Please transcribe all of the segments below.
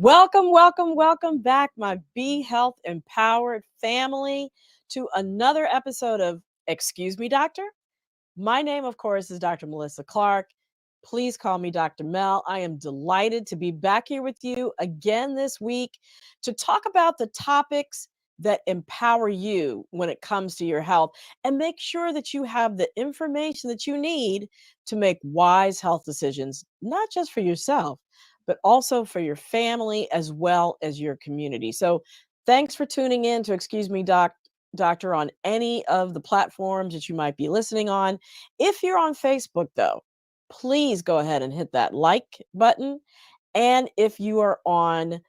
Welcome back, my Be Health Empowered family, to another episode of Excuse Me, Doctor. My name, of course, is Dr. Melissa Clark. Please call me Dr. Mel. I am delighted to be back here with you again this week to talk about the topics that empower you when it comes to your health and make sure that you have the information that you need to make wise health decisions, not just for yourself, but also for your family as well as your community. So, thanks for tuning in to Excuse Me, Doctor, on any of the platforms that you might be listening on. If you're on Facebook, though, please go ahead and hit that like button. And if you are on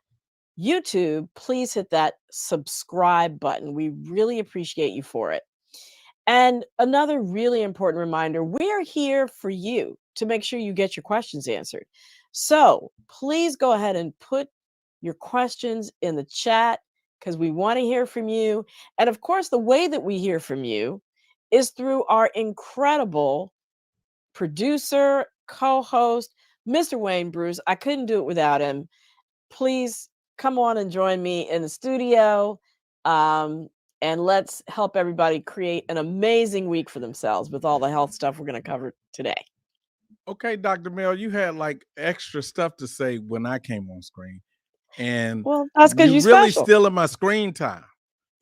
YouTube, please hit that subscribe button. We really appreciate you for it. And another really important reminder, we're here for you to make sure you get your questions answered. So please go ahead and put your questions in the chat because we want to hear from you. And of course, the way that we hear from you is through our incredible producer, co-host, Mr. Wayne Bruce. I couldn't do it without him. Please come on and join me in the studio. And let's help everybody create an amazing week for themselves with all the health stuff we're going to cover today. Okay, Dr. Mel, you had like extra stuff to say when I came on screen. And well, that's because you're really special. stealing my screen time.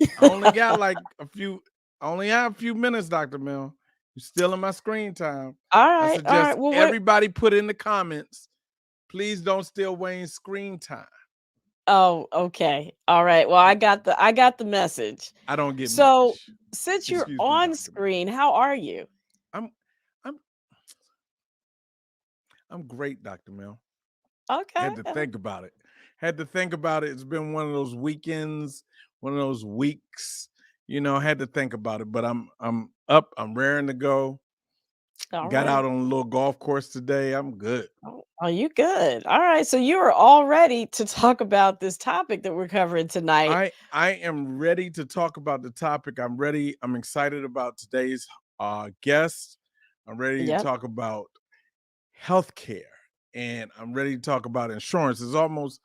I only got like I only have a few minutes, Dr. Mel. You're stealing my screen time. All right. I suggest Well, everybody put in the comments, please don't steal Wayne's screen time. Oh, okay. All right. Well, I got the message. I don't get so much. Since you're on screen, how are you? I'm great, Dr. Mel. Okay. Had to think about it. It's been one of those weekends, one of those weeks, had to think about it. But I'm up, I'm raring to go. Got out on a little golf course today. I'm good. Oh, you good. All right. So you are all ready to talk about this topic that we're covering tonight. I am ready to talk about the topic. I'm ready. I'm excited about today's guest. I'm ready to talk about healthcare. And I'm ready to talk about insurance. It's almost,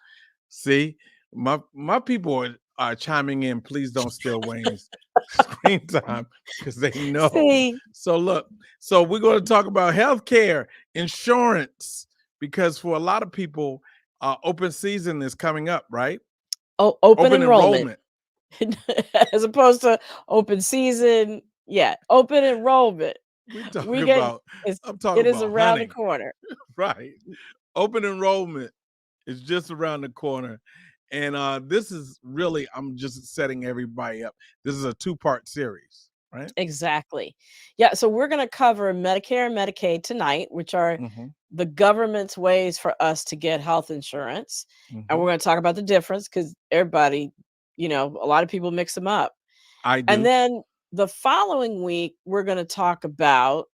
see, my people are chiming in. Please don't steal Wayne's screen time because they know. See? So look, so we're going to talk about healthcare, insurance, because for a lot of people, open season is coming up, right? Oh, open enrollment. As opposed to open season. Yeah, open enrollment. I'm talking about around the corner. Right. Open enrollment is just around the corner. And this is really, I'm just setting everybody up. This is a 2-part series, right? Exactly. Yeah. So we're going to cover Medicare and Medicaid tonight, which are the government's ways for us to get health insurance. And we're going to talk about the difference because everybody, a lot of people mix them up. I do. And then the following week, we're going to talk about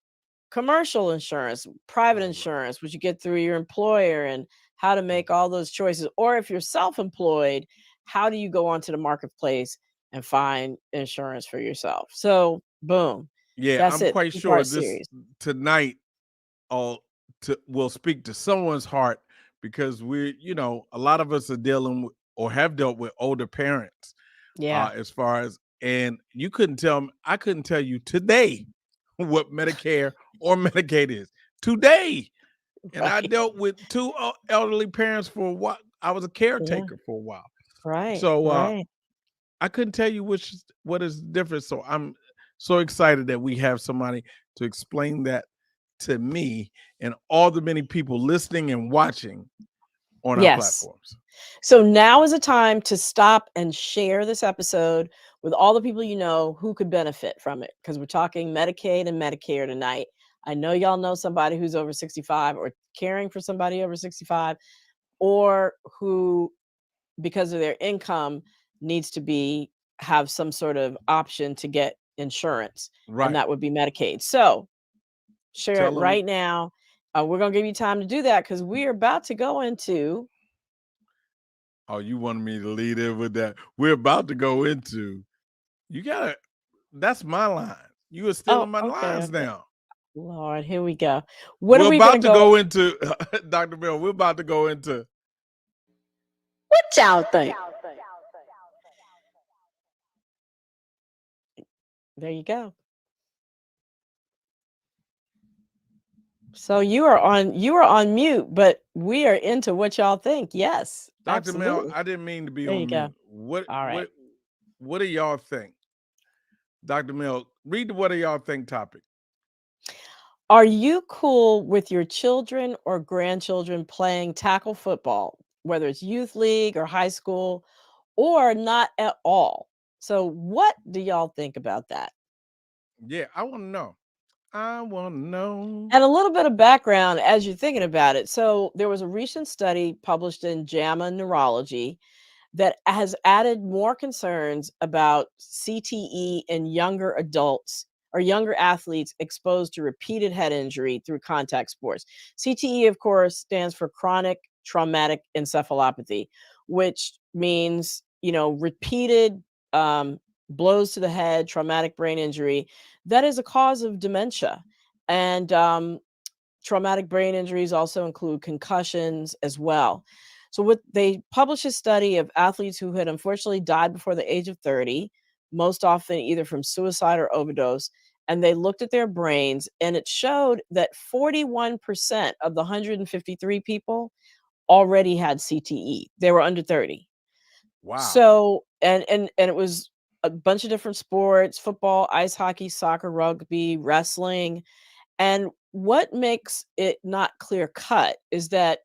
commercial insurance, private insurance, which you get through your employer, and how to make all those choices. Or if you're self-employed, how do you go onto the marketplace and find insurance for yourself? So, boom. Yeah, I'm quite sure this tonight will speak to someone's heart because we're, a lot of us are dealing with or have dealt with older parents. Yeah. As far as, and I couldn't tell you today what Medicare or Medicaid is today. And I dealt with 2 elderly parents for a while. I was a caretaker for a while. Right. So I couldn't tell you what is different. So I'm so excited that we have somebody to explain that to me and all the many people listening and watching on our platforms. So now is a time to stop and share this episode with all the people you know who could benefit from it, because we're talking Medicaid and Medicare tonight. I know y'all know somebody who's over 65 or caring for somebody over 65, or who, because of their income, needs to have some sort of option to get insurance. Right. And that would be Medicaid. So share it right now. We're going to give you time to do that because we're about to go into. Oh, you wanted me to lead in with that? We're about to go into. That's my line. You are stealing my lines now. Lord, here we go. We're about to go into, Dr. Bill, we're about to go into What y'all think? There you go. So you are on mute, but we are into what y'all think. Yes, Dr. Mel, absolutely. I didn't mean to be There you on go. mute. What All right. what what do y'all think? Dr. Mel, read the what do y'all think topic. Are you cool with your children or grandchildren playing tackle football, whether it's youth league or high school, or not at all? So, what do y'all think about that? Yeah, I want to know. I want to know. And a little bit of background as you're thinking about it. So, there was a recent study published in JAMA Neurology that has added more concerns about CTE in younger adults or younger athletes exposed to repeated head injury through contact sports. CTE, of course, stands for chronic traumatic encephalopathy, which means, repeated blows to the head, traumatic brain injury. That is a cause of dementia. And traumatic brain injuries also include concussions as well. So, what they published a study of athletes who had unfortunately died before the age of 30, most often either from suicide or overdose. And they looked at their brains, and it showed that 41% of the 153 people already had CTE. They were under 30. Wow. So, and it was a bunch of different sports: football, ice hockey, soccer, rugby, wrestling. And what makes it not clear cut is that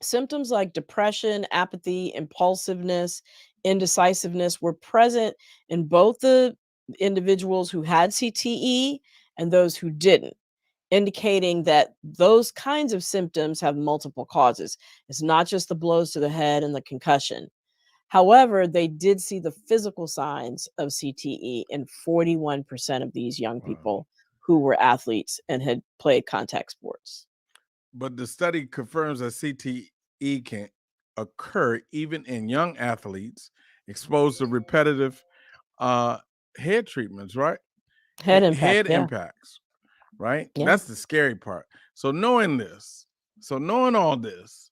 symptoms like depression, apathy, impulsiveness, indecisiveness were present in both the individuals who had CTE and those who didn't, indicating that those kinds of symptoms have multiple causes. It's not just the blows to the head and the concussion. However, they did see the physical signs of CTE in 41% of these young Wow. people who were athletes and had played contact sports. But the study confirms that CTE can occur even in young athletes exposed to repetitive uh, head treatments, right? Head impact, Head yeah, impacts, right? yeah. That's the scary part. So knowing this, so knowing all this,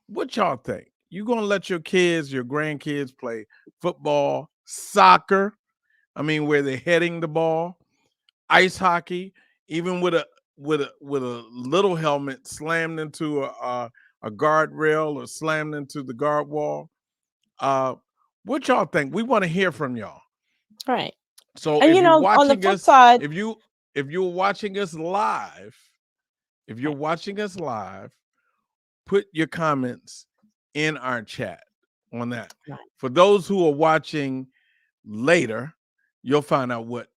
what y'all think? You gonna let your kids, your grandkids play football, soccer? I mean, where they're heading the ball, ice hockey, even with a little helmet slammed into a guardrail or slammed into the guard wall. Uh, what y'all think? We want to hear from y'all. Right. So And if you're on the watching flip us, side, if you're watching us live, if you're right, watching us live, put your comments in our chat on that. right, For those who are watching later, you'll find out what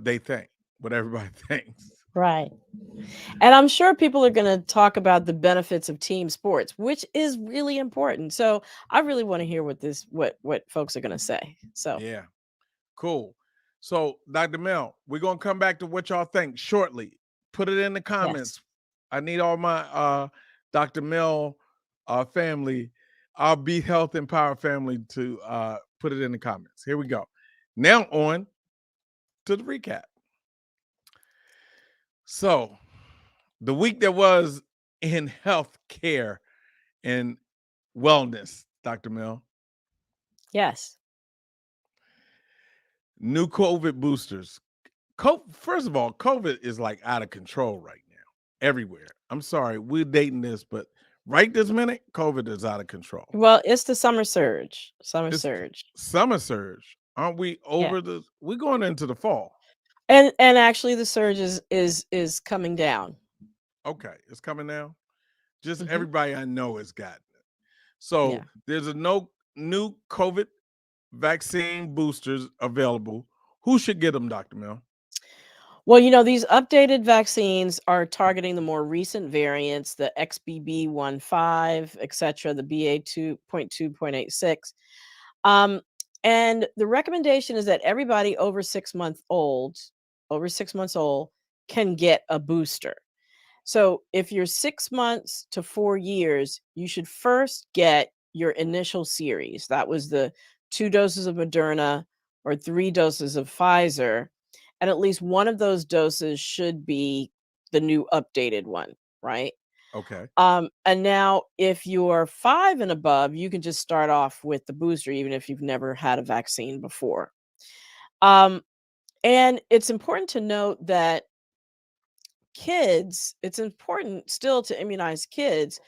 they think, what everybody thinks. right. And I'm sure people are going to talk about the benefits of team sports, which is really important. So I really want to hear what folks are going to say. So Yeah, cool. So, Dr. Mel, we're gonna come back to what y'all think shortly. Put it in the yes, comments. I need all my Dr. Mel family, our Be Health Empower family to put it in the comments. Here we go. Now on to the recap. So, the week that was in health care and wellness, Dr. Mel, yes. new COVID boosters. First of all, COVID is like out of control right now, everywhere. I'm sorry, we're dating this, but right this minute, COVID is out of control. Well, it's the summer surge. Summer It's surge. summer surge. Aren't we Yeah. over the? We're going into the fall. And actually the surge is coming down. Okay, it's coming now. Just Hmm. everybody I know has gotten it. So Yeah. there's a no new COVID vaccine boosters available. Who should get them, Doctor Mel? Well, these updated vaccines are targeting the more recent variants, the XBB.1.5, et cetera, the BA.2.2.86. Um, and the recommendation is that everybody over 6 months old, can get a booster. So if you're 6 months to 4 years, you should first get your initial series. That was the 2 doses of Moderna or 3 doses of Pfizer. And at least one of those doses should be the new updated one, right? Okay. And now if you're 5 and above, you can just start off with the booster, even if you've never had a vaccine before. Um, and it's important to note that it's important still to immunize kids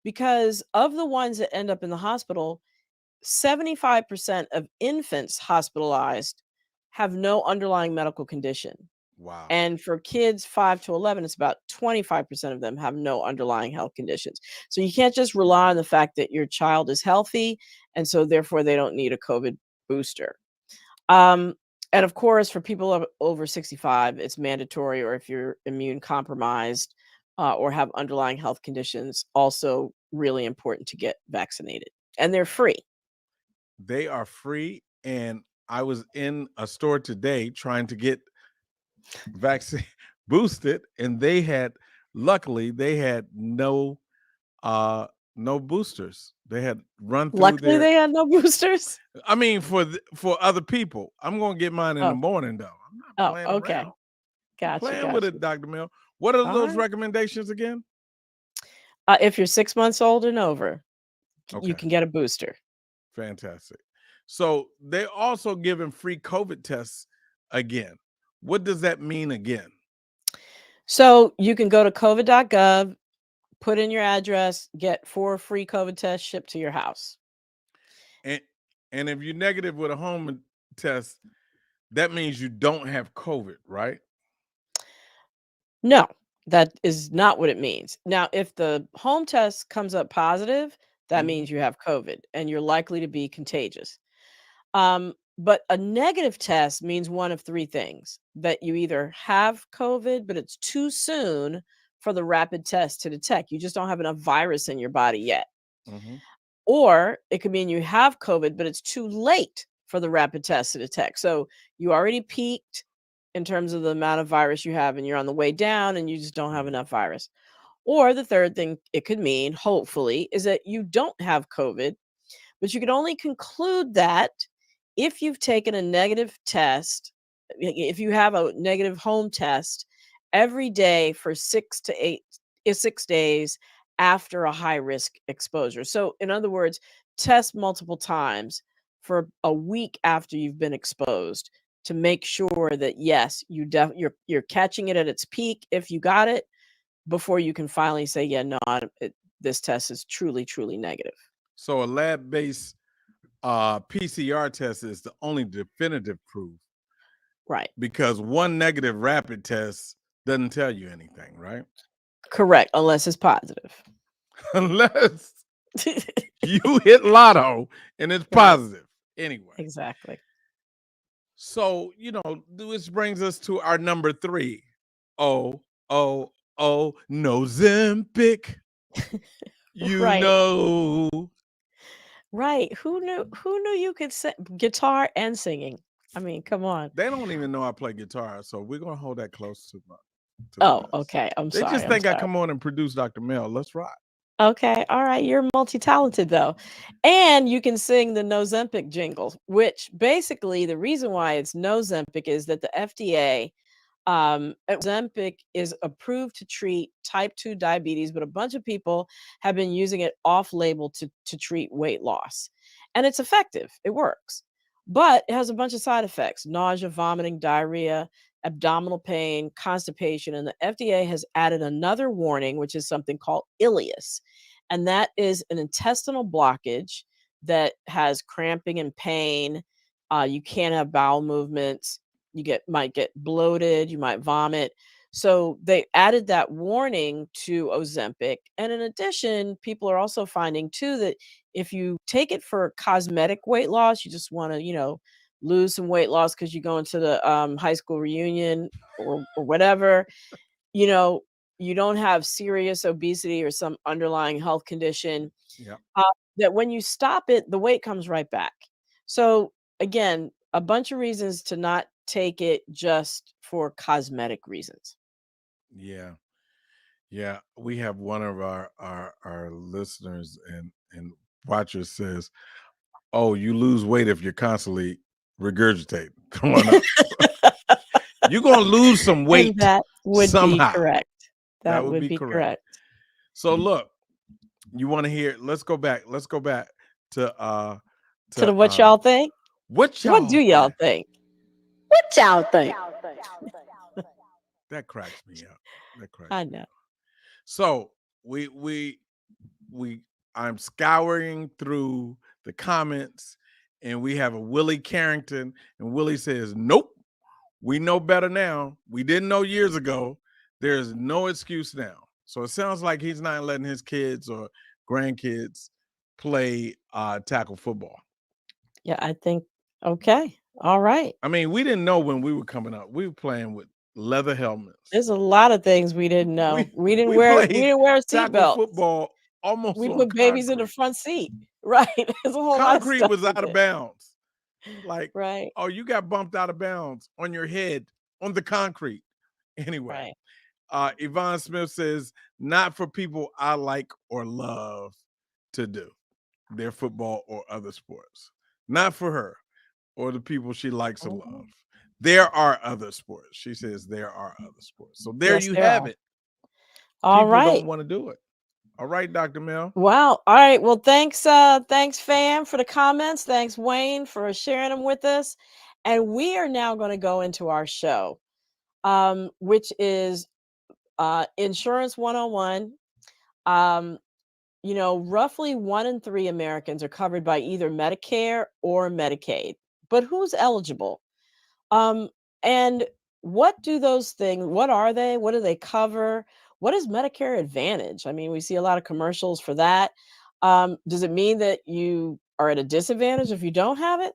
because of the ones that end up in the hospital, 75% of infants hospitalized have no underlying medical condition. Wow. And for kids 5 to 11, it's about 25% of them have no underlying health conditions. So you can't just rely on the fact that your child is healthy and so therefore they don't need a COVID booster. Um, and of course, for people over 65, it's mandatory, or if you're immune compromised or have underlying health conditions, also really important to get vaccinated. And they're free. They are free. And I was in a store today trying to get vaccine boosted, and luckily they had uh no boosters. They had run through Luckily, their, they had no boosters. I mean, for other people. I'm gonna get mine in the Oh, morning though. I'm not oh, playing okay. around. I'm Gotcha, playing with gotcha. it, Dr. Mill. What are All those right. recommendations again? If you're 6 months old and over, you Okay, can get a booster. fantastic. So they're also giving free COVID tests again. What does that mean again? So you can go to covid.gov, put in your address, get 4 free COVID tests shipped to your house. And and if you're negative with a home test, that means you don't have COVID, right? No, that is not what it means. Now, if the home test comes up positive, that Mhm. means you have COVID and you're likely to be contagious. But a negative test means one of 3 things: that you either have COVID, but it's too soon for the rapid test to detect. You just don't have enough virus in your body yet. Mhm. Or it could mean you have COVID, but it's too late for the rapid test to detect. So you already peaked in terms of the amount of virus you have, and you're on the way down, and you just don't have Mhm. enough virus. Or the third thing it could mean, hopefully, is that you don't have COVID, but you can only conclude that if you've taken a negative test, if you have a negative home test every day for 6 days after a high risk exposure. So, in other words, test multiple times for a week after you've been exposed to make sure that yes, you're catching it at its peak if you got it before you can finally say, yeah, no, this test is truly negative. So a lab-based PCR test is the only definitive proof Right. because one negative rapid test doesn't tell you anything, right? Correct, unless it's positive. Unless you hit lotto and it's Right, positive. Anyway, exactly. so this brings us to our number 3. Oh, oh, oh, no Zempic. You Right, know. right. Who knew you could sing guitar and singing? I mean, come on. They don't even know I play guitar, so we're gonna hold that close to the Oh, vest. okay. I'm They sorry, just I'm think I sorry. come on and produce Dr. Mel. Let's rock. Okay, all right, you're multi-talented though. And you can sing the Nozempic jingles, which basically the reason why it's Nozempic is that the FDA Ozempic is approved to treat type 2 diabetes, but a bunch of people have been using it off label to treat weight loss. And it's effective, it works. But it has a bunch of side effects: nausea, vomiting, diarrhea, abdominal pain, constipation. And the FDA has added another warning, which is something called ileus. And that is an intestinal blockage that has cramping and pain. You can't have bowel movements, might get bloated, you might vomit. So they added that warning to Ozempic. And in addition, people are also finding too that if you take it for cosmetic weight loss, you just want to, lose some weight loss because you go into the high school reunion or whatever, you know, you don't have serious obesity or some underlying health condition, Yeah. uh, that when you stop it, the weight comes right back. So again, a bunch of reasons to not take it just for cosmetic reasons. Yeah. Yeah. We have one of our listeners and watchers says, "Oh, you lose weight if you're constantly regurgitating, throwing up. You're gonna lose some And weight that would be somehow." correct. That That would would be be correct. correct. So look, you want to hear? Let's go back. Let's go back to To the to what y'all think? what What do y'all y'all think. think? What y'all think? That cracks me up. That cracks I me know. up. So we I'm scouring through the comments, and we have a Willie Carrington, and Willie says, "Nope, we know better now. We didn't know years ago. There's no excuse now." So it sounds like he's not letting his kids or grandkids play tackle football. Yeah, I think okay. All right. I mean, we didn't know when we were coming up. We were playing with leather helmets. There's a lot of things we didn't know. We We didn't we wear we played didn't wear tackle seatbelts. football almost We on put babies in the concrete. front seat. Right. There's a whole lot of Concrete stuff was we out of did. bounds. Like, Right. oh, you got bumped out of bounds on your head on the concrete. Anyway, Right. Yvonne Smith says, not for people I like or love to do their football or other sports. Not for her or the people she likes or love. Mhm. There are other sports. She says there are other sports. So there Yes, you there have are. it. All People don't right. want to do it. All right, Dr. Mel. Wow. All right. Well, thanks, fam, for the comments. Thanks, Wayne, for sharing them with us. And we are now going to go into our show, which is Insurance 101. Um, roughly 1 in 3 Americans are covered by either Medicare or Medicaid. But who's eligible? Um, and what are they? What do they cover? What is Medicare Advantage? I mean, we see a lot of commercials for that. Does it mean that you are at a disadvantage if you don't have it?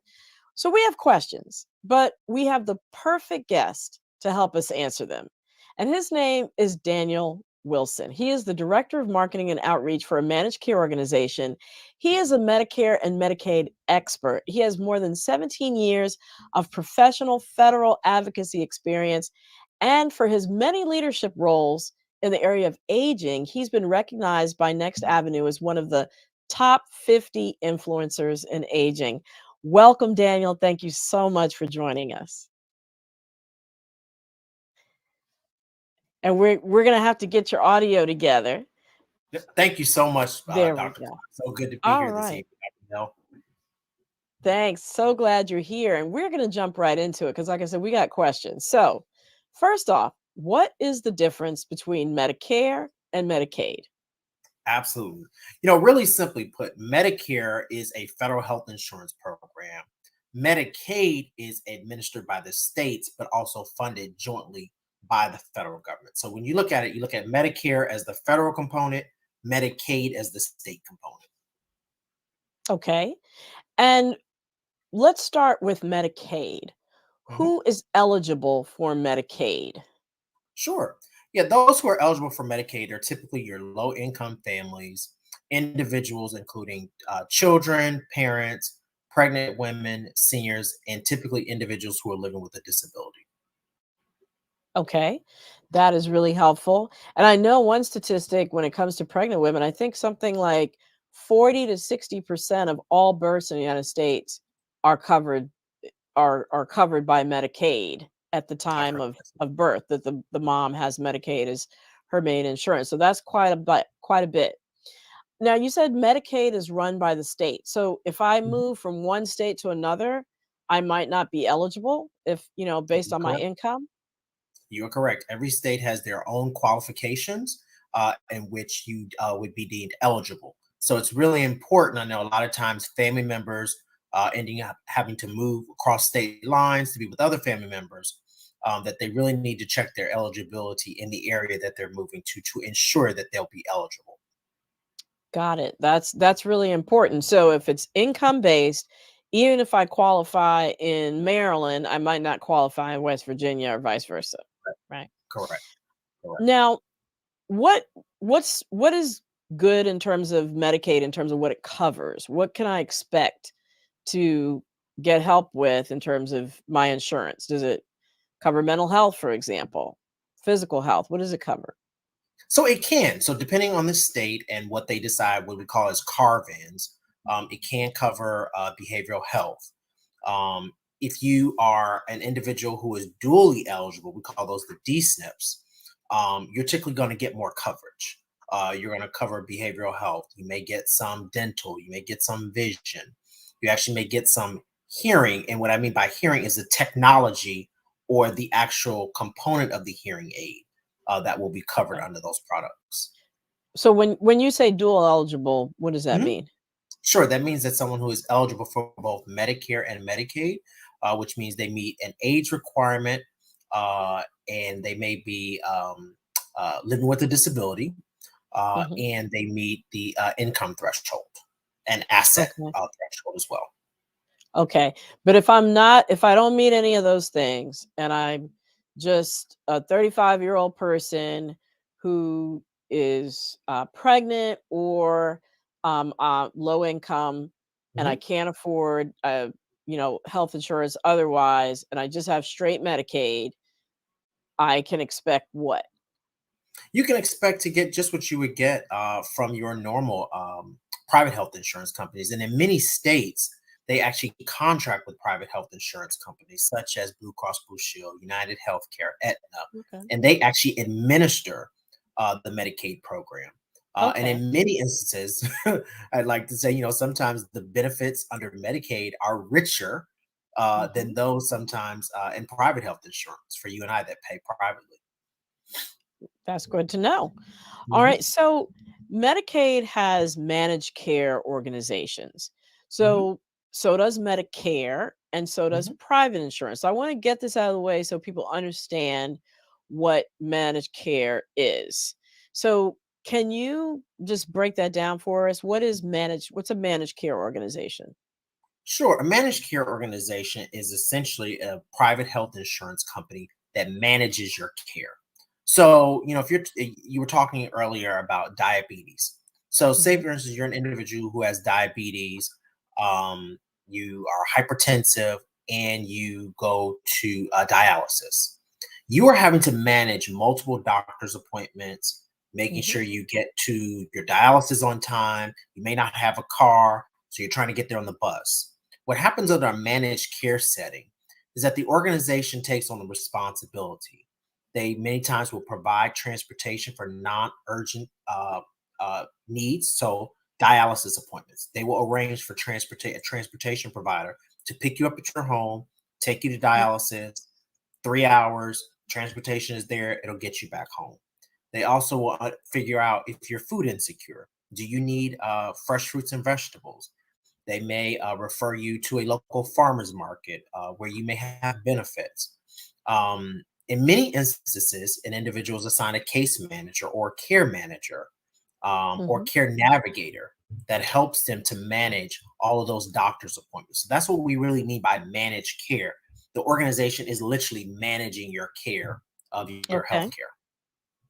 So we have questions, but we have the perfect guest to help us answer them. And his name is Daniel Wilson. He is the Director of Marketing and Outreach for a managed care organization. He is a Medicare and Medicaid expert. He has more than 17 years of professional federal advocacy experience. And for his many leadership roles in the area of aging, he's been recognized by Next Avenue as one of the top 50 influencers in aging. Welcome, Daniel. Thank you so much for joining us. And we're gonna have to get your audio together. Thank you so much, There we Dr. go. Clark. So good to be All here this right. evening. Dr. Thanks. So glad you're here. And we're gonna jump right into it because, like I said, we got questions. So, first off, what is the difference between Medicare and Medicaid? Absolutely. Really simply put, Medicare is a federal health insurance program. Medicaid is administered by the states, but also funded jointly by the federal government. So when you look at it, you look at Medicare as the federal component, Medicaid as the state component. Okay. And let's start with Medicaid. Mhm. Who is eligible for Medicaid? Sure. Yeah, those who are eligible for Medicaid are typically your low income families, individuals, including children, parents, pregnant women, seniors, and typically individuals who are living with a disability. Okay, that is really helpful. And I know one statistic when it comes to pregnant women, I think something like 40 to 60% of all births in the United States are covered are covered by Medicaid at the I've time heard this. of birth, that the mom has Medicaid as her main insurance. So that's quite a bit. Now you said Medicaid is run by the state. So if I Mhm. move from one state to another, I might not be eligible if, based You're on my correct. income. You are correct. Every state has their own qualifications in which you would be deemed eligible. So it's really important. I know a lot of times family members ending up having to move across state lines to be with other family members, that they really need to check their eligibility in the area that they're moving to ensure that they'll be eligible. Got it. That's really important. So if it's income based, even if I qualify in Maryland, I might not qualify in West Virginia or vice versa. Right. Correct. Correct. Now, what what is good in terms of Medicaid in terms of what it covers? What can I expect to get help with in terms of my insurance? Does it cover mental health, for example? Physical health? What does it cover? So it can. So depending on the state and what they decide, what we call as carve-ins, it can cover behavioral health. Um, if you are an individual who is dually eligible, we call those the D SNPs. You're typically going to get more coverage. You're going to cover behavioral health. You may get some dental. You may get some vision. You actually may get some hearing. And what I mean by hearing is the technology or the actual component of the hearing aid that will be covered Okay. under those products. So when you say dual eligible, what does that Mhm. mean? Sure, that means that someone who is eligible for both Medicare and Medicaid, which means they meet an age requirement and they may be living with a disability Mhm. and they meet the income threshold and asset Okay. threshold as well. Okay. But if I don't meet any of those things and I'm just a 35-year-old person who is pregnant or low income and I Mhm. can't afford, health insurance otherwise, and I just have straight Medicaid, I can expect what? You can expect to get just what you would get from your normal private health insurance companies. And in many states, they actually contract with private health insurance companies such as Blue Cross Blue Shield, United Healthcare, Aetna, Okay. and they actually administer the Medicaid program. And Okay. in many instances, I'd like to say, sometimes the benefits under Medicaid are richer than Mhm. those sometimes in private health insurance for you and I that pay privately. That's good to know. All Mhm, right. So Medicaid has managed care organizations. mhm, So does Medicare and so does mhm. private insurance. So I want to get this out of the way so people understand what managed care is. So can you just break that down for us? What's a managed care organization? Sure. A managed care organization is essentially a private health insurance company that manages your care. So, if you were talking earlier about diabetes. So, say Hmm. for instance, you're an individual who has diabetes, you are hypertensive, and you go to dialysis. You are having to manage multiple doctor's appointments, making Hmm. sure you get to your dialysis on time. You may not have a car, so you're trying to get there on the bus. What happens under a managed care setting is that the organization takes on the responsibility. They many times will provide transportation for non-urgent needs, so dialysis appointments. They will arrange for a transportation provider to pick you up at your home, take you to dialysis. 3 hours, transportation is there. It'll get you back home. They also will figure out if you're food insecure. Do you need fresh fruits and vegetables? They may refer you to a local farmer's market where you may have benefits. In many instances, an individual is assigned a case manager or care manager or Hmm. care navigator that helps them to manage all of those doctor's appointments. So that's what we really mean by managed care. The organization is literally managing your care of your health Okay. care.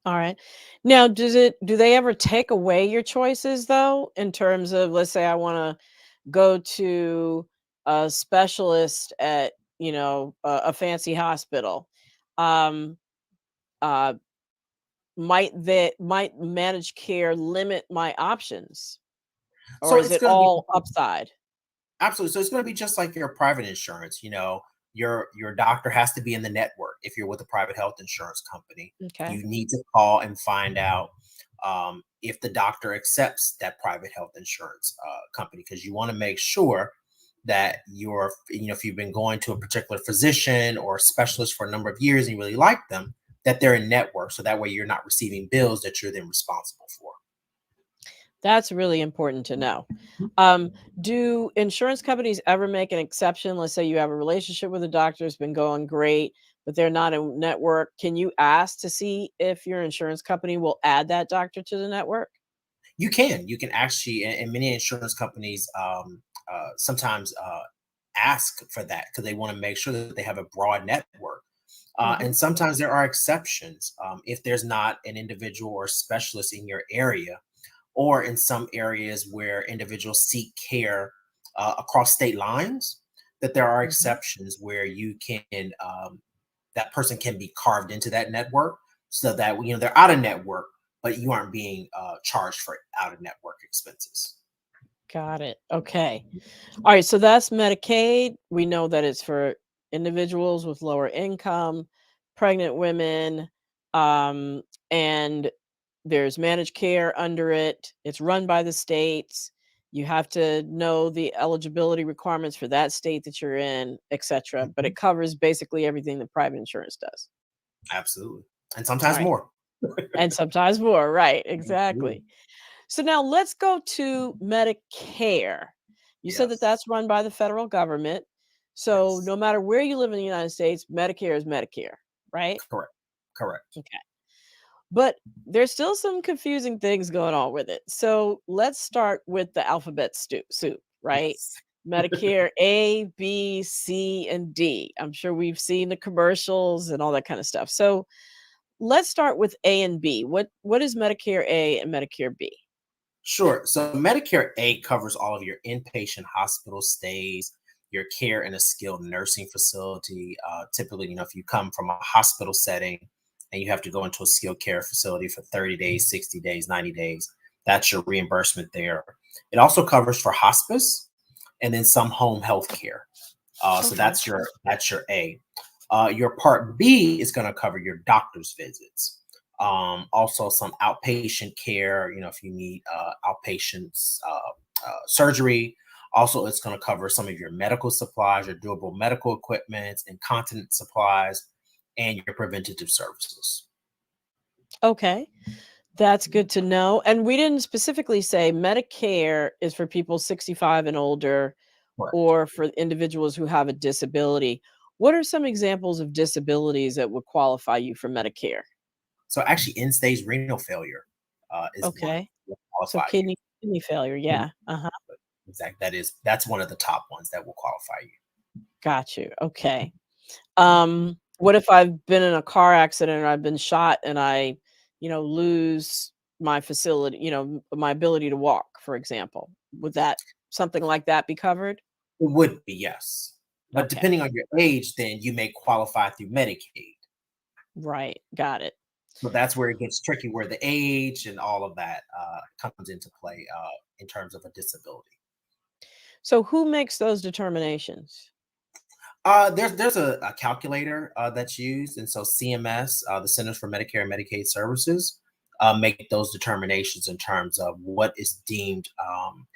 All right. Now, do they ever take away your choices though, in terms of, let's say I want to go to a specialist at, a fancy hospital. Um, uh, might managed care limit my options, or So is it's it going to be all upside? absolutely. So it's going to be just like your private insurance. Your doctor has to be in the network. If you're with a private health insurance company, Okay. you need to call and find out if the doctor accepts that private health insurance company, because you want to make sure that if you've been going to a particular physician or specialist for a number of years and you really like them, that they're in network. So that way you're not receiving bills that you're then responsible for. That's really important to know. Um, do insurance companies ever make an exception? Let's say you have a relationship with a doctor, it's been going great, but they're not a network. Can you ask to see if your insurance company will add that doctor to the network? You can actually, and many insurance companies sometimes ask for that because they want to make sure that they have a broad network. Hmm. And sometimes there are exceptions if there's not an individual or specialist in your area, or in some areas where individuals seek care across state lines, that there are Hmm. exceptions where that person can be carved into that network so that they're out of network, but you aren't being charged for out of network expenses. Got it. Okay. All right. So that's Medicaid. We know that it's for individuals with lower income, pregnant women, um, and There's managed care under it. It's run by the states. You have to know the eligibility requirements for that state that you're in, etc. But Mhm. it covers basically everything that private insurance does. Absolutely. And All sometimes right. more. And sometimes more. Right. Absolutely. Exactly. So now let's go to Medicare. You said that Yes. that's run by the federal government. So Yes. no matter where you live in the United States, Medicare is Medicare, right? Correct. Correct. Okay. But there's still some confusing things going on with it. So let's start with the alphabet soup, right? Yes. Medicare A, B, C, and D. I'm sure we've seen the commercials and all that kind of stuff. So let's start with A and B. What is Medicare A and Medicare B? Sure. So Medicare A covers all of your inpatient hospital stays, your care in a skilled nursing facility. Typically, if you come from a hospital setting and you have to go into a skilled care facility for 30 days, 60 days, 90 days, that's your reimbursement there. It also covers for hospice and then some home health care. So Okay. that's your A. Your Part B is going to cover your doctor's visits. Also, some outpatient care. If you need outpatients surgery. Also, it's going to cover some of your medical supplies, your durable medical equipment, incontinence supplies, and your preventative services. Okay. That's good to know. And we didn't specifically say Medicare is for people 65 and older Correct. or for individuals who have a disability. What are some examples of disabilities that would qualify you for Medicare? So, actually, end-stage renal failure is one Okay. that will So qualify kidney failure. you. Yeah. Uh-huh. Exactly. That's one of the top ones that will qualify you. Got you. Okay. What if I've been in a car accident or I've been shot and I, lose my facility, my ability to walk, for example? Would that something like that be covered? It would be, yes. But Okay. depending on your age, then you may qualify through Medicaid. Right. Got it. So that's where it gets tricky, where the age and all of that comes into play in terms of a disability. So who makes those determinations? There's a calculator that's used, and so CMS, the Centers for Medicare and Medicaid Services, make those determinations in terms of what is deemed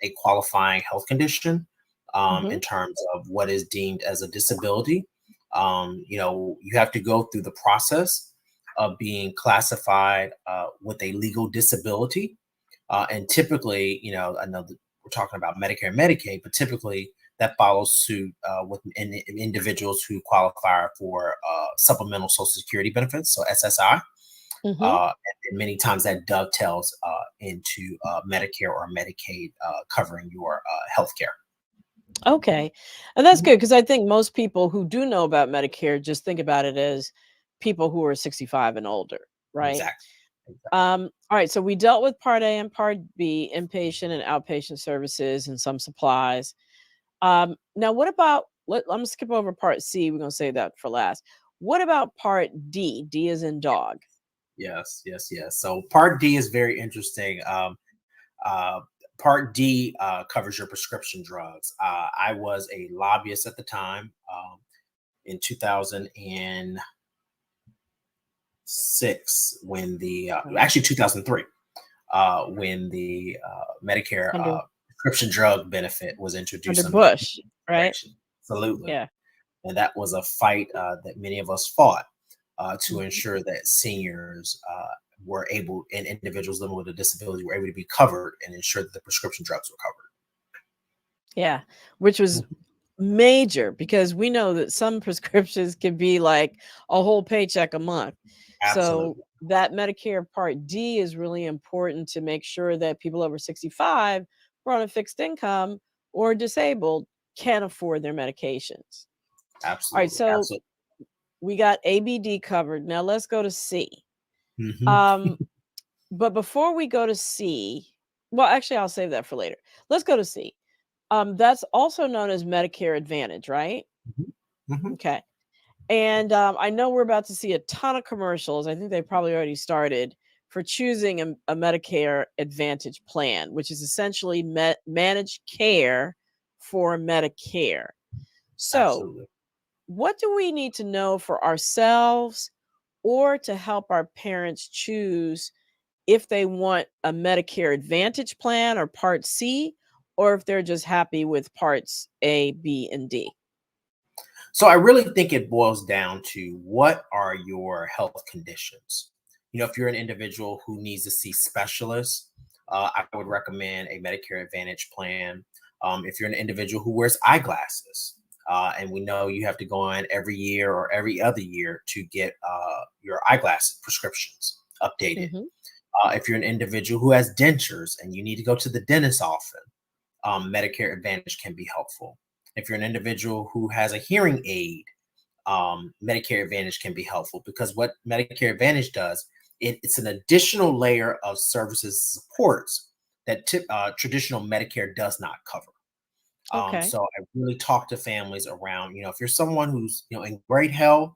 a qualifying health condition, Mhm. in terms of what is deemed as a disability. You have to go through the process of being classified with a legal disability, and typically, I know that we're talking about Medicare and Medicaid, but typically that follows suit with individuals who qualify for supplemental Social Security benefits, so SSI. Mhm. And many times that dovetails into Medicare or Medicaid covering your health care. Okay. And that's good because I think most people who do know about Medicare just think about it as people who are 65 and older, right? Exactly. Exactly. All right, so we dealt with Part A and Part B, inpatient and outpatient services and some supplies. Now, what about? I'm gonna skip over Part C. We're gonna save that for last. What about Part D? D is in dog. Yes, yes, yes. So Part D is very interesting. Uh, Part D covers your prescription drugs. I was a lobbyist at the time in 2006 when Okay. actually 2003 when the Medicare Under prescription drug benefit was introduced under the Bush, right? administration. Absolutely. Yeah. And that was a fight that many of us fought to Mhm. ensure that seniors were able and individuals living with a disability were able to be covered and ensure that the prescription drugs were covered. Yeah, which was Mhm. major because we know that some prescriptions can be like a whole paycheck a month. So Absolutely. that Medicare Part D is really important to make sure that people over 65 who are on a fixed income or disabled can afford their medications. All right, Absolutely. so Absolutely. we got ABD covered. Now let's go to C. Hmm. Um, but before we go to C, well, actually, I'll save that for later. Let's go to C. That's also known as Medicare Advantage, right? Hmm. Okay. And I know we're about to see a ton of commercials. I think they probably already started for choosing a Medicare Advantage plan, which is essentially managed care for Medicare. So, Absolutely. what do we need to know for ourselves or to help our parents choose if they want a Medicare Advantage plan or Part C, or if they're just happy with parts A, B, and D? So I really think it boils down to what are your health conditions. If you're an individual who needs to see specialists, I would recommend a Medicare Advantage plan. If you're an individual who wears eyeglasses, and we know you have to go in every year or every other year to get your eyeglass prescriptions updated. Mhm. If you're an individual who has dentures and you need to go to the dentist often, Medicare Advantage can be helpful. If you're an individual who has a hearing aid, Medicare Advantage can be helpful, because what Medicare Advantage does, it's an additional layer of services supports that traditional Medicare does not cover. Okay. So I really talk to families around, if you're someone who's, in great health,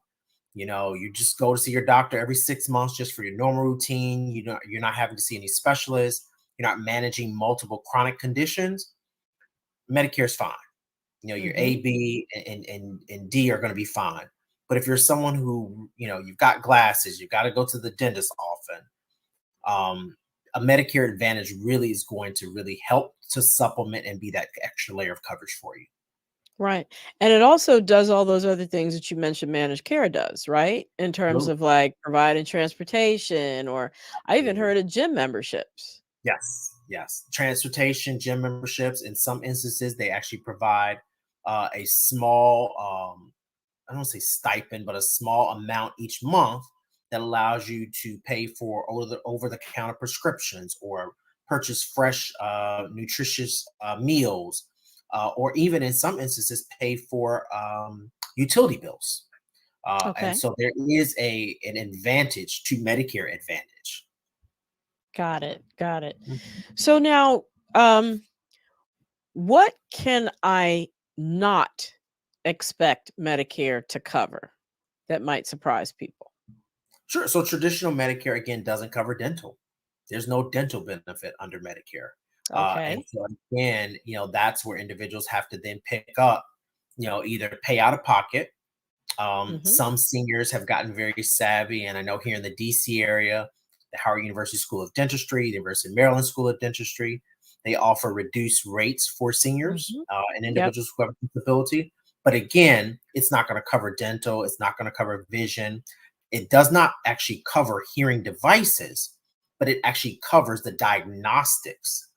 you just go to see your doctor every 6 months just for your normal routine. You're not having to see any specialists. You're not managing multiple chronic conditions. Medicare's fine. Your Mhm. A, B, and D are going to be fine. But if you're someone who, you've got glasses, you got to go to the dentist often, a Medicare Advantage really is going to really help to supplement and be that extra layer of coverage for you. Right. And it also does all those other things that you mentioned managed care does, right? In terms Absolutely. of like providing transportation, or I even Absolutely. heard of gym memberships. Yes, yes. Transportation, gym memberships. In some instances, they actually provide a small, I don't say stipend, but a small amount each month that allows you to pay for over the counter prescriptions, or purchase fresh, nutritious meals, or even in some instances pay for utility bills. And Okay. so there is an advantage to Medicare Advantage. Got it. Got it. Mhm. So now, um, what can I not expect Medicare to cover that might surprise people? Sure. So traditional Medicare again doesn't cover dental. There's no dental benefit under Medicare. And Okay. so again, that's where individuals have to then pick up, either pay out of pocket. Mhm. Some seniors have gotten very savvy, and I know here in the DC area, the Howard University School of Dentistry, the University of Maryland School of Dentistry, they offer reduced rates for seniors Mhm. and Yep. individuals who have a disability. But again, it's not going to cover dental. It's not going to cover vision. It does not actually cover hearing devices, but it actually covers the diagnostics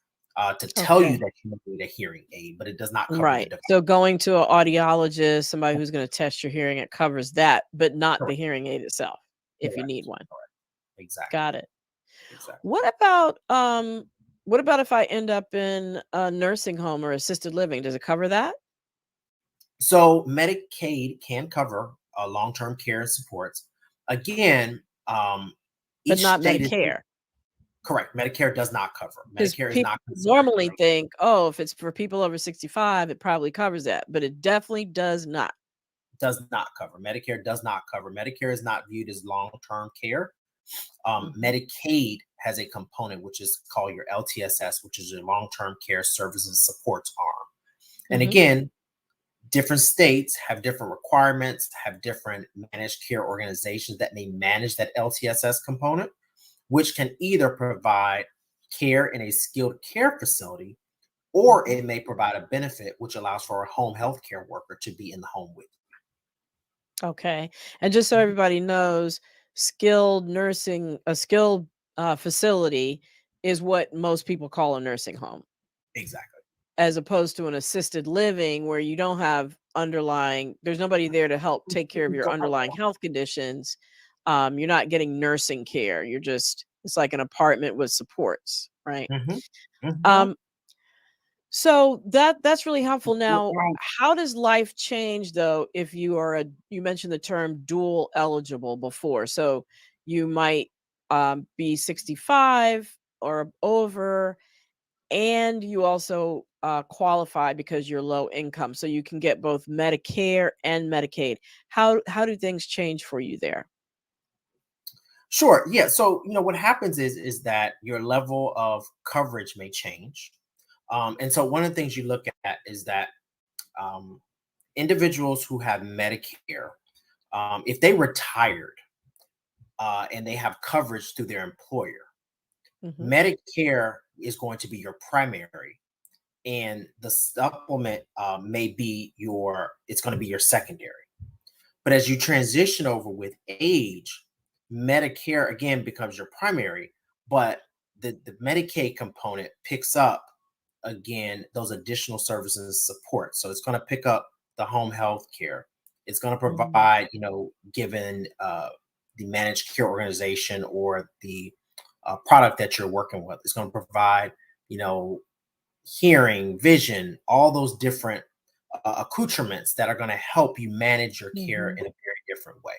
to tell you Okay. that you need a hearing aid, but it does not cover the Right. device. So going to an audiologist, somebody who's going to test your hearing, it covers that, but not the Correct. hearing aid itself if you need Correct. one. Correct. Exactly. Got it. Exactly. What about if I end up in a nursing home or assisted living? Does it cover that? So Medicaid can cover long-term care and supports. Again, But each not state is Medicare? correct. Medicare does not cover. Because Medicare is people not considered normally federal. think, oh, if it's for people over 65, it probably covers that, but it definitely does not. Does not cover. Medicare does not cover. Medicare is not viewed as long-term care. Mhm. Medicaid has a component which is called your LTSS, which is your long-term care services supports arm. And Mhm. again, different states have different requirements, have different managed care organizations that may manage that LTSS component, which can either provide care in a skilled care facility, or Mhm. it may provide a benefit which allows for a home health care worker to be in the home with Okay. And just so you. everybody knows, a skilled facility is what most people call a nursing home, Exactly. as opposed to an assisted living where you don't have there's nobody there to help take care of your underlying health conditions. You're not getting nursing care. It's like an apartment with supports, right? Mhm, mhm. Um, so that's really helpful. Now, how does life change though if you mentioned the term dual eligible before. So you might be 65 or over, and you also qualify because you're low income. So you can get both Medicare and Medicaid. How do things change for you there? Sure. Yeah. So what happens is that your level of coverage may change, and so one of the things you look at is that um, individuals who have Medicare, if they retired and they have coverage through their employer, Hmm. Medicare is going to be your primary, and the supplement may be it's going to be your secondary. But as you transition over with age, Medicare again becomes your primary, but the Medicaid component picks up again those additional services and support. So it's going to pick up the home health care. It's going to Hmm. provide, given the managed care organization or the product that you're working with, it's going to provide, you know, hearing, vision, all those different accoutrements that are going to help you manage your care Hmm. in a very different way.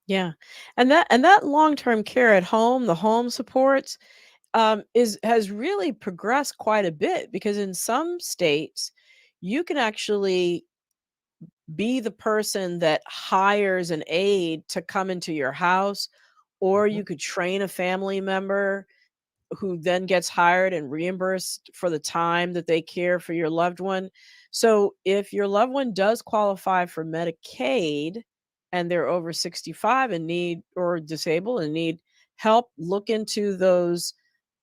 Yeah, and that long-term care at home, the home supports, is has really progressed quite a bit because in some states you can actually be the person that hires an aide to come into your house, or Mhm. you could train a family member who then gets hired and reimbursed for the time that they care for your loved one. So if your loved one does qualify for Medicaid and they're over 65 and need or disabled and need help, look into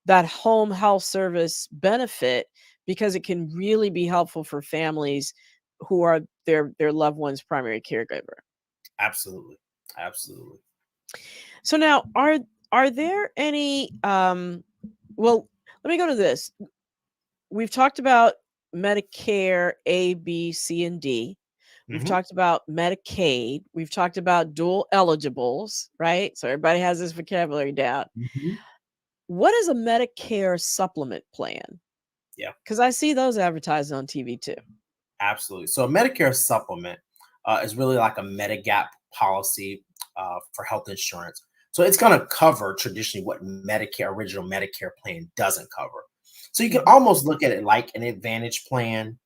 that home health service benefit because it can really be helpful for families who are their loved one's primary caregiver. Absolutely. Absolutely. So now are there any well, let me go to this. We've talked about Medicare A, B, C, and D. We've Mhm. talked about Medicaid. We've talked about dual eligibles, right? So everybody has this vocabulary down. Mhm. What is a Medicare supplement plan? Yeah. Because I see those advertised on TV too. Absolutely. So a Medicare supplement is really like a Medigap policy for health insurance. So it's going to cover traditionally what original Medicare plan doesn't cover. So you can Hmm. almost look at it like an Advantage plan,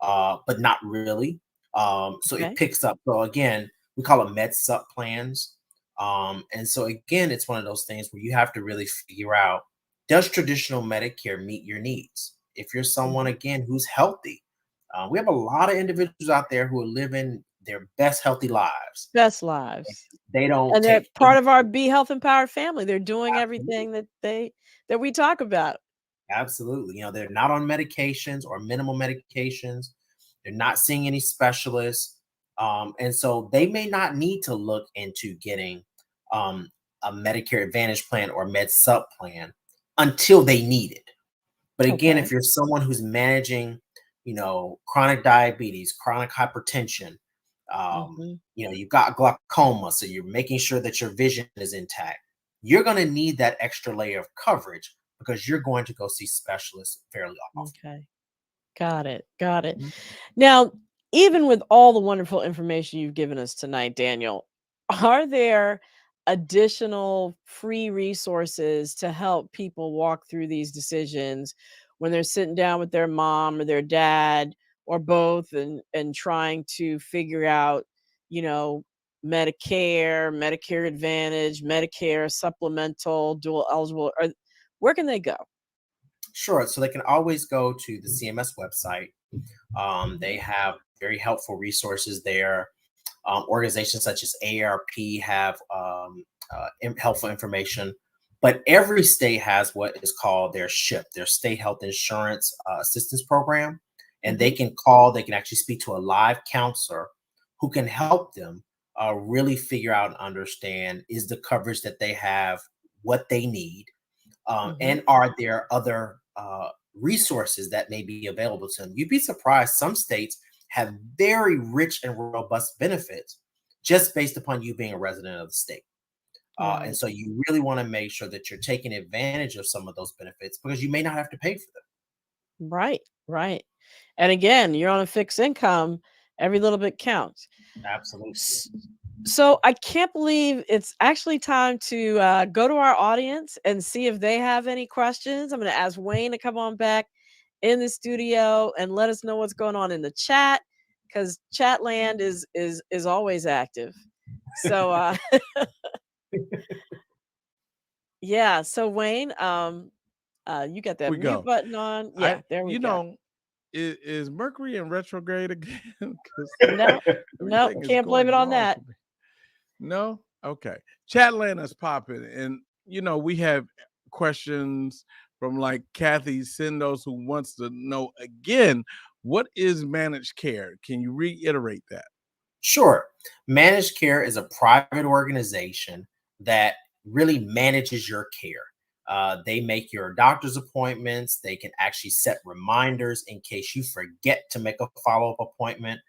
but not really. So it Okay. picks up. So again, we call it Med Sup plans. And so again, it's one of those things where you have to really figure out, does traditional Medicare meet your needs? If you're someone Hmm. again who's healthy, we have a lot of individuals out there who are living their best healthy lives. Best lives. They don't And they're take part of our Be Health Empowered family. They're doing absolutely, everything that we talk about. absolutely. They're not on medications or minimal medications. They're not seeing any specialists, and so they may not need to look into getting um, a Medicare Advantage plan or Med Sup plan until they need it. But again, if Okay. you're someone who's managing, chronic diabetes, chronic hypertension, Hmm. you've got glaucoma, so you're making sure that your vision is intact, you're going to need that extra layer of coverage because you're going to go see specialists fairly often. Okay. Got it. Got it. Mhm. Now, even with all the wonderful information you've given us tonight, Daniel, are there additional free resources to help people walk through these decisions when they're sitting down with their mom or their dad or both and trying to figure out, you know, Medicare, Medicare Advantage, Medicare supplemental, dual eligible, or where can they go? Sure. So they can always go to the CMS website. They Mhm. have very helpful resources there. Organizations such as AARP have helpful information, but every state has what is called their SHIP, their State Health Insurance Assistance Program, and they Mhm. can call. They can actually speak to a live counselor who can help them really figure out and understand, is the coverage that they have what they need, Mhm. and are there other resources that may be available to them. You'd be surprised. Some states have very rich and robust benefits just based upon you being a resident of the state. And Right. so you really want to make sure that you're taking advantage of some of those benefits because you may not have to pay for them. Right. Right. And again, you're on a fixed income, every little bit counts. Absolutely. S- So I can't believe it's actually time to go to our audience and see if they have any questions. I'm going to ask Wayne to come on back in the studio and let us know what's going on in the chat because Chatland is always active. So yeah. So Wayne, you got that We mute go. button on. I, Yeah, there we you go. know, is Mercury in retrograde again? Because No, no, everything is can't blame going it on wrong that. for me. No, okay. Chatland is popping, and we have questions from like Kathy Sendos, who wants to know again, what is managed care? Can you reiterate that? Sure. Managed care is a private organization that really manages your care. They make your doctor's appointments. They can actually set reminders in case you forget to make a follow up appointment.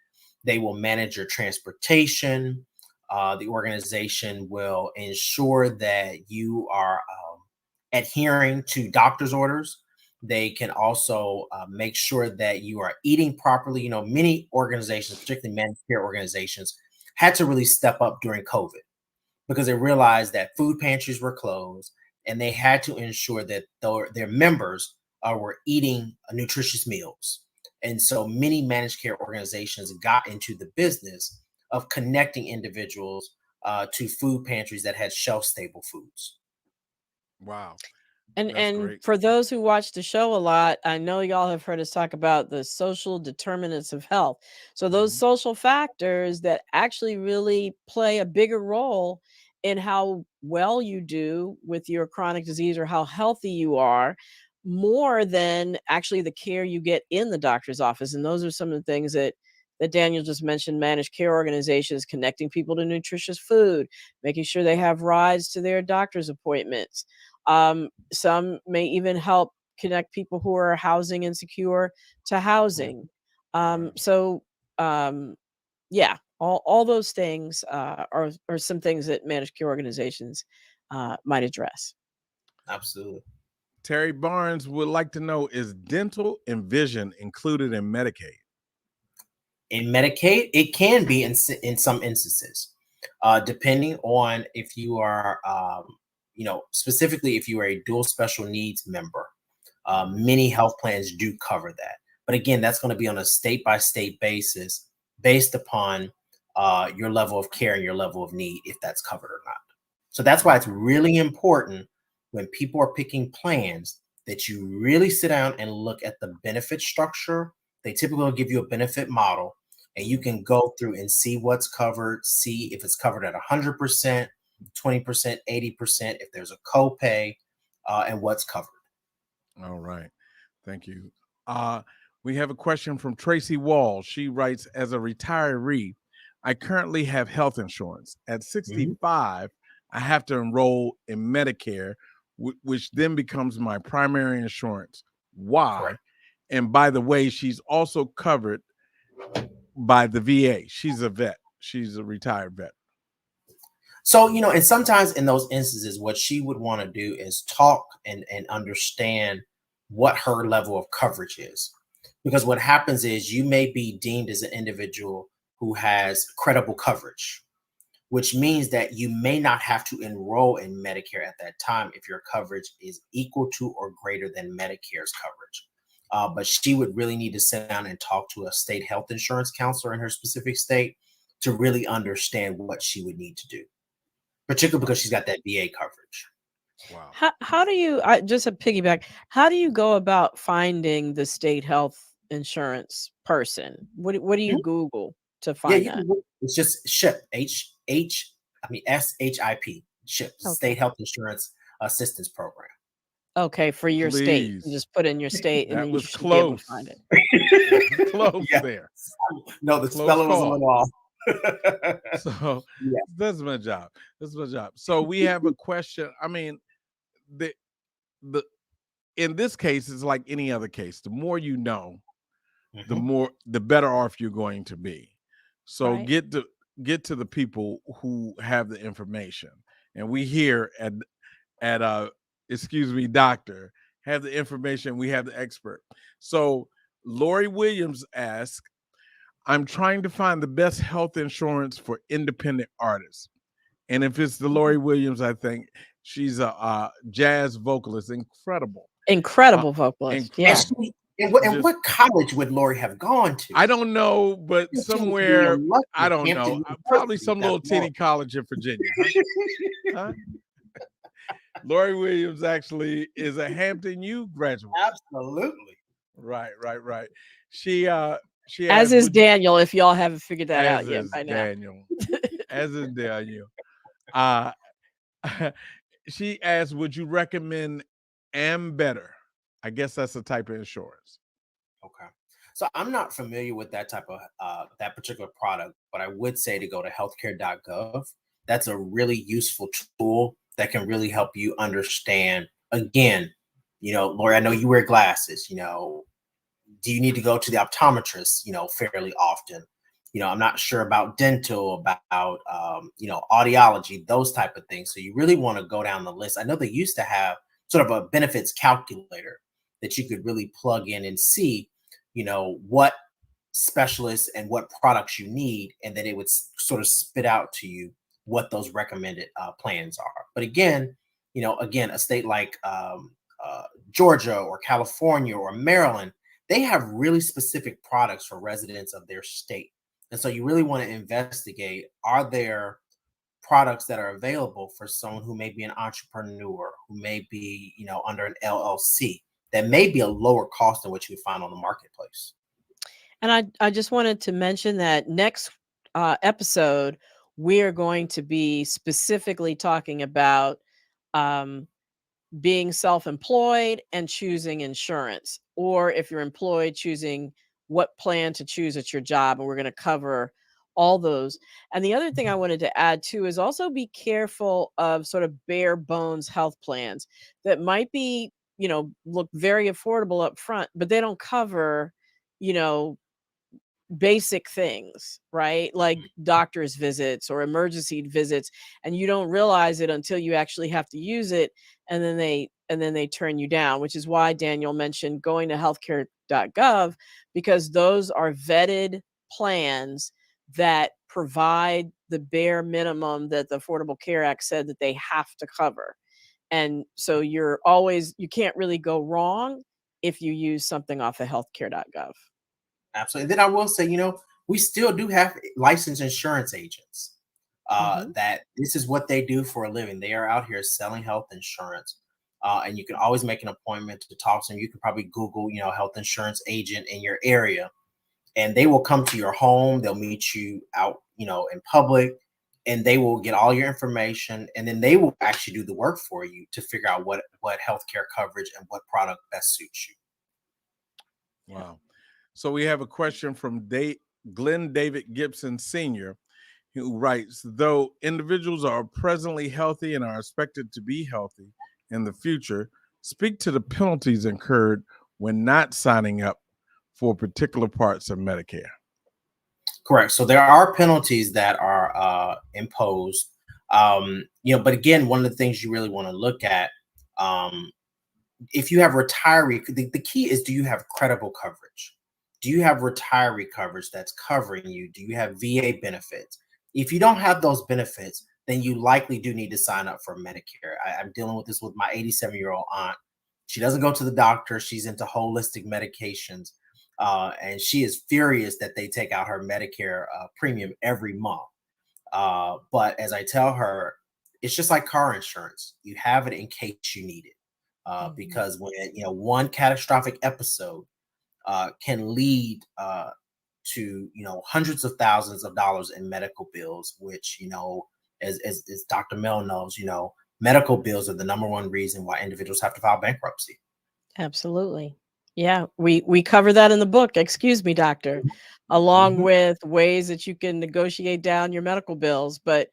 They will manage your transportation. The organization will ensure that you are adhering to doctor's orders. They can also make sure that you are eating properly. You know, many organizations, particularly managed care organizations, had to really step up during COVID because they realized that food pantries were closed and they had to ensure that their members were eating nutritious meals. And so many managed care organizations got into the business of connecting individuals to food pantries that had shelf stable foods. Wow. And That's great. for those who watch the show a lot, I know y'all have heard us talk about the social determinants of health. So those Mhm. social factors that actually really play a bigger role in how well you do with your chronic disease or how healthy you are, more than actually the care you get in the doctor's office. And those are some of the things that Daniel just mentioned: managed care organizations connecting people to nutritious food, making sure they have rides to their doctor's appointments. Some may even help connect people who are housing insecure to housing. Right. So yeah, all those things are some things that managed care organizations might address. Absolutely. Terry Barnes would like to know, is dental and vision included in Medicaid? In Medicaid, it can be in some instances, depending on if you are, specifically if you are a dual special needs member. Many health plans do cover that, but again, that's going to be on a state by state basis, based upon your level of care and your level of need, if that's covered or not. So that's why it's really important when people are picking plans that you really sit down and look at the benefit structure. They typically will give you a benefit model, and you can go through and see what's covered, see if it's covered at 100%, 20%, 80%, if there's a copay, and what's covered. All right. Thank you. We have a question from Tracy Wall. She writes, as a retiree, I currently have health insurance. At Mhm. 65, I have to enroll in Medicare, which then becomes my primary insurance. Why? Correct. And by the way, she's also covered by the VA. She's a vet. She's a retired vet. So, and sometimes in those instances, what she would want to do is talk and understand what her level of coverage is. Because what happens is you may be deemed as an individual who has credible coverage, which means that you may not have to enroll in Medicare at that time if your coverage is equal to or greater than Medicare's coverage. But she would really need to sit down and talk to a state health insurance counselor in her specific state to really understand what she would need to do, particularly because she's got that VA coverage. Wow. How do you, just a piggyback, how do you go about finding the state health insurance person? What do you Mhm. Google to Yeah, find that? it's just SHIP, SHIP, SHIP, Okay. State Health Insurance Assistance Program. Okay, for your state. You Please. just put in your state and That then you was should be able to close. find it. Close Yeah. there. No, the Close spelling was a call. little off. So Yeah. that's my job. That's my job. So we have a question. I mean, the in this case, it's like any other case. The more you know, Mhm. the better off you're going to be. So Right. get to the people who have the information. And we here at excuse me, doctor, have the information, we have the expert. So Lori Williams asked, I'm trying to find the best health insurance for independent artists. And if it's the Lori Williams, I think she's a jazz vocalist, incredible. Incredible vocalist. And, Yeah. Incredible. she, and Just what college would Lori have gone to? I don't know, but She went to the somewhere I don't Hampton know, probably University, if some that's little more. teeny college in Virginia, huh? Huh? Lori Williams actually is a Hampton U graduate. Absolutely. Right. She As asked, is would you, Daniel, if y'all haven't figured that out as yet is by now. Daniel, as is Daniel. Uh she asked, would you recommend and better. I guess that's a type of insurance. Okay. So I'm not familiar with that type of that particular product, but I would say to go to healthcare.gov. That's a really useful tool that can really help you understand. Again, Lori, I know you wear glasses. Do you need to go to the optometrist, fairly often? I'm not sure about dental, about audiology, those type of things. So you really want to go down the list. I know they used to have sort of a benefits calculator that you could really plug in and see, what specialists and what products you need, and then it would sort of spit out to you what those recommended plans are. But again, a state like Georgia or California or Maryland, they have really specific products for residents of their state. And so you really want to investigate, are there products that are available for someone who may be an entrepreneur, who may be, under an LLC, that may be a lower cost than what you would find on the marketplace. And I just wanted to mention that next episode, we're going to be specifically talking about um, being self-employed and choosing insurance, or if you're employed, choosing what plan to choose at your job. And we're going to cover all those. And the other thing I wanted to add too is also be careful of sort of bare bones health plans that might be, look very affordable up front, but they don't cover, you know, basic things, right? Like doctor's visits or emergency visits, and you don't realize it until you actually have to use it, and then they turn you down, which is why Daniel mentioned going to healthcare.gov, because those are vetted plans that provide the bare minimum that the Affordable Care Act said that they have to cover. And so you can't really go wrong if you use something off of healthcare.gov. Absolutely. And then I will say, we still do have licensed insurance agents that this is what they do for a living. They are out here selling health insurance. And you can always make an appointment to talk to them. You can probably Google, health insurance agent in your area, and they will come to your home. They'll meet you out, in public, and they will get all your information. And then they will actually do the work for you to figure out what healthcare coverage and what product best suits you. Wow. So we have a question from Glenn David Gibson Sr., who writes, though individuals are presently healthy and are expected to be healthy in the future, speak to the penalties incurred when not signing up for particular parts of Medicare. Correct. So there are penalties that are imposed. But again, one of the things you really want to look at, if you have retiree, the key is, do you have credible coverage? Do you have retiree coverage that's covering you? Do you have VA benefits? If you don't have those benefits, then you likely do need to sign up for Medicare. I'm dealing with this with my 87-year-old aunt. She doesn't go to the doctor. She's into holistic medications. And she is furious that they take out her Medicare premium every month. But as I tell her, it's just like car insurance. You have it in case you need it. Because when one catastrophic episode can lead to hundreds of thousands of dollars in medical bills, which as Dr. Mel knows, medical bills are the number one reason why individuals have to file bankruptcy. Absolutely. Yeah, we cover that in the book, Excuse Me, Doctor, along with ways that you can negotiate down your medical bills. But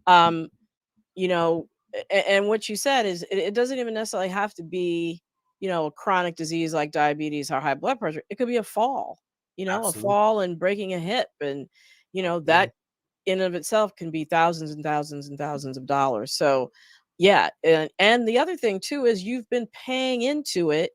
you know, and what you said is it doesn't even necessarily have to be, a chronic disease like diabetes or high blood pressure. It could be a fall, a Absolutely. fall and breaking a hip. And, that in and of itself can be thousands and thousands and thousands of dollars. So yeah. And the other thing too is you've been paying into it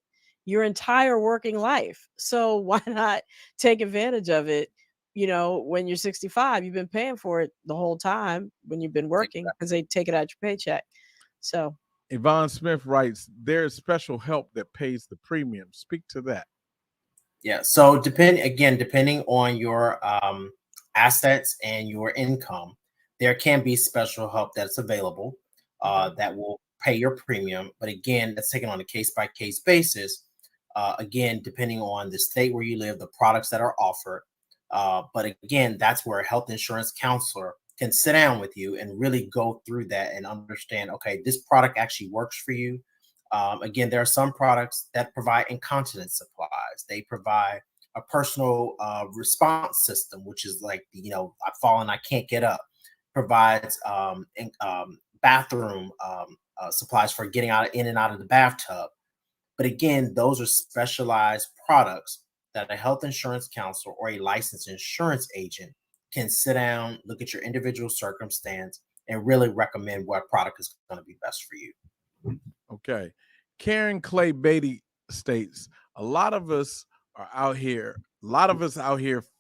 your entire working life. So why not take advantage of it? When you're 65, you've been paying for it the whole time when you've been working, because they take it out your paycheck. So Yvonne Smith writes, there's special help that pays the premium. Speak to that. Yeah. So depending on your assets and your income, there can be special help that's available that will pay your premium. But again, that's taken on a case by case basis. Again, depending on the state where you live, the products that are offered. But again, that's where a health insurance counselor can sit down with you and really go through that and understand, okay, this product actually works for you. Again, there are some products that provide incontinence supplies. They provide a personal response system, which is like, I've fallen, I can't get up. Provides bathroom supplies for getting out in and out of the bathtub. But again, those are specialized products that a health insurance counselor or a licensed insurance agent can sit down, look at your individual circumstance, and really recommend what product is going to be best for you. Okay. Karen Clay Beatty states, a lot of us out here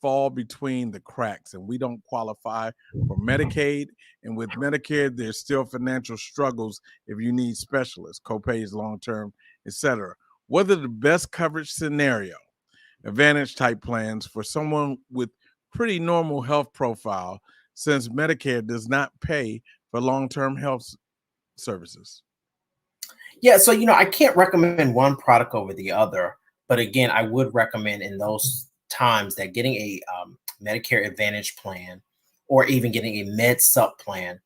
fall between the cracks and we don't qualify for Medicaid. And with Medicare, there's still financial struggles if you need specialists, copays, long-term, etc. What are the best coverage scenario, advantage type plans for someone with pretty normal health profile, since Medicare does not pay for long-term health services? Yeah, so I can't recommend one product over the other, but again, I would recommend in those times that getting a Medicare Advantage plan or even getting a Med Sup plan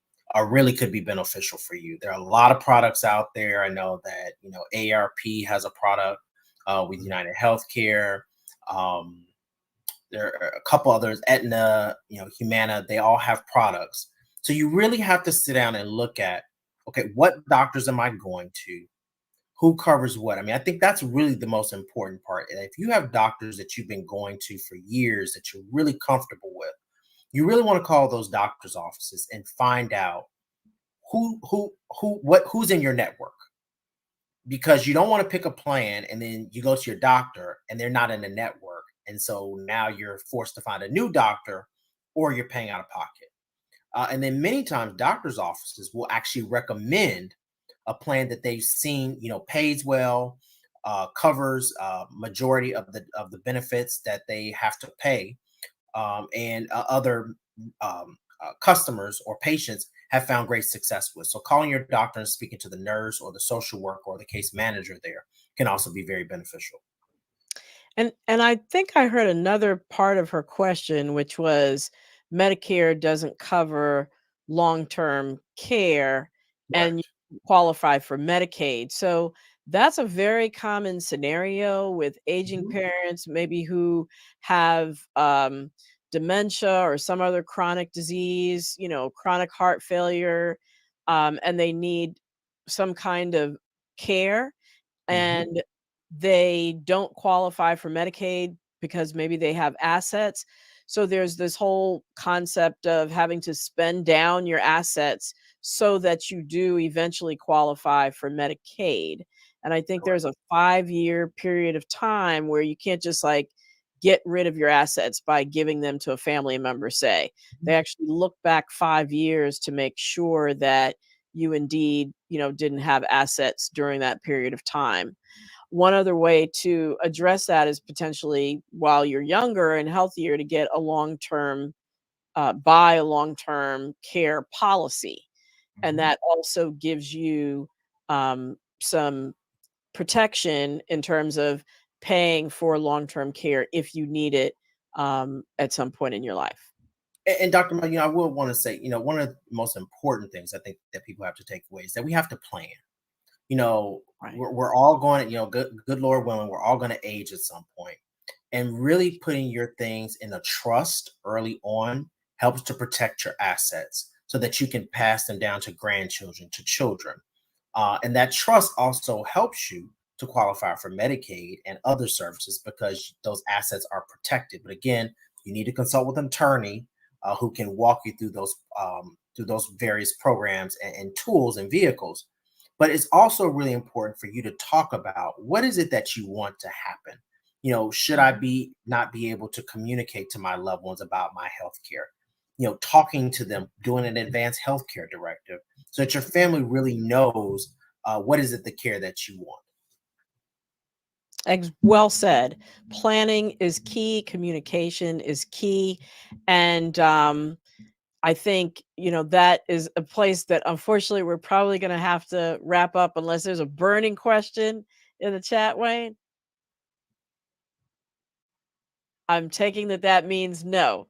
really could be beneficial for you. There are a lot of products out there. I know that ARP has a product with United Healthcare. Um, there are a couple others, Aetna, Humana. They all have products. So you really have to sit down and look at, okay, what doctors am I going to? Who covers what? I mean, I think that's really the most important part. And if you have doctors that you've been going to for years that you're really comfortable with, you really want to call those doctors' offices and find out who's in your network, because you don't want to pick a plan and then you go to your doctor and they're not in the network. And so now you're forced to find a new doctor or you're paying out of pocket. And then many times doctors' offices will actually recommend a plan that they've seen, pays well, covers majority of the benefits that they have to pay, and other customers or patients have found great success with. So calling your doctor and speaking to the nurse or the social worker or the case manager there can also be very beneficial. And I think I heard another part of her question, which was Medicare doesn't cover long-term care and you Correct. qualify for Medicaid. So that's a very common scenario with aging Mhm. parents, maybe who have dementia or some other chronic disease, chronic heart failure, and they need some kind of care Mhm. and they don't qualify for Medicaid because maybe they have assets. So there's this whole concept of having to spend down your assets so that you do eventually qualify for Medicaid. And I think there's Correct. a 5-year period of time where you can't just like get rid of your assets by giving them to a family member, say. They actually look back 5 years to make sure that you indeed, didn't have assets during that period of time. One other way to address that is potentially while you're younger and healthier to get a long-term, buy a long-term care policy. And Mhm. that also gives you some protection in terms of paying for long-term care if you need it at some point in your life. And Dr. Mel, I will want to say, one of the most important things I think that people have to take away is that we have to plan. Right. We're all going to, good Lord willing, we're all going to age at some point. And really putting your things in a trust early on helps to protect your assets so that you can pass them down to grandchildren, to children. And that trust also helps you to qualify for Medicaid and other services because those assets are protected. But again, you need to consult with an attorney who can walk you through those various programs and tools and vehicles. But it's also really important for you to talk about what is it that you want to happen. Should I Mhm. be not be able to communicate to my loved ones about my health care? Talking to them, doing an advanced healthcare directive so that your family really knows what is it the care that you want. Well said. Planning is key, communication is key. And I think, that is a place that unfortunately we're probably going to have to wrap up unless there's a burning question in the chat, Wayne. I'm taking that means no.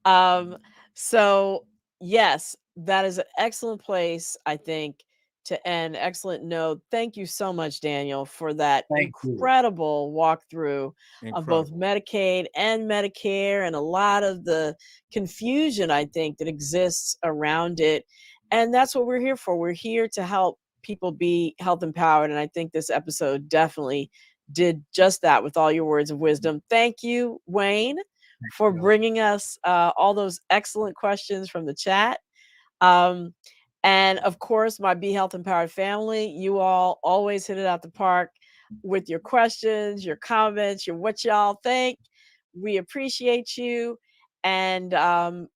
Um, so yes, that is an excellent place, I think, to end. Excellent note. Thank you so much, Daniel, for that Thank you. incredible walkthrough of both Incredible. Medicaid and Medicare and a lot of the confusion, I think, that exists around it. And that's what we're here for. We're here to help people be health empowered. And I think this episode definitely did just that with all your words of wisdom. Thank you, Wayne, for You. bringing us all those excellent questions from the chat. Um, and of course, my Be Health Empowered family, you all always hit it out the park with your questions, your comments, your what y'all think. We appreciate you. And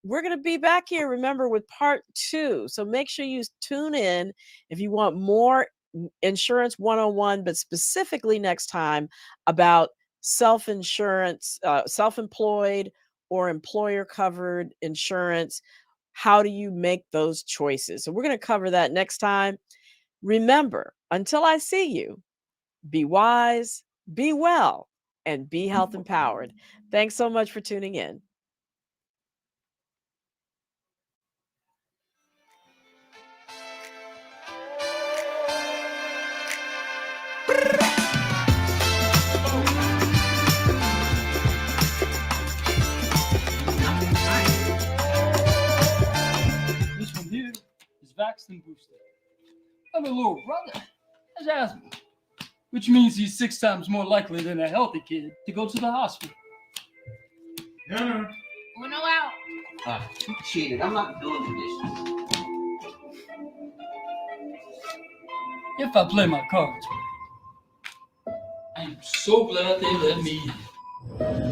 we're going to be back here, remember, with part 2. So make sure you tune in if you want more Insurance 101, but specifically next time about self-insurance, self-employed or employer covered insurance. How do you make those choices? So we're going to cover that next time. Remember, until I see you, be wise, be well, and be health empowered. Thanks so much for tuning in. This one here is vaxxed and boosted. My little brother has asthma, which means he's 6 times more likely than a healthy kid to go to the hospital. Uno out. You cheated. I'm not doing the dishes. If I play my cards right, I am so glad they let me in.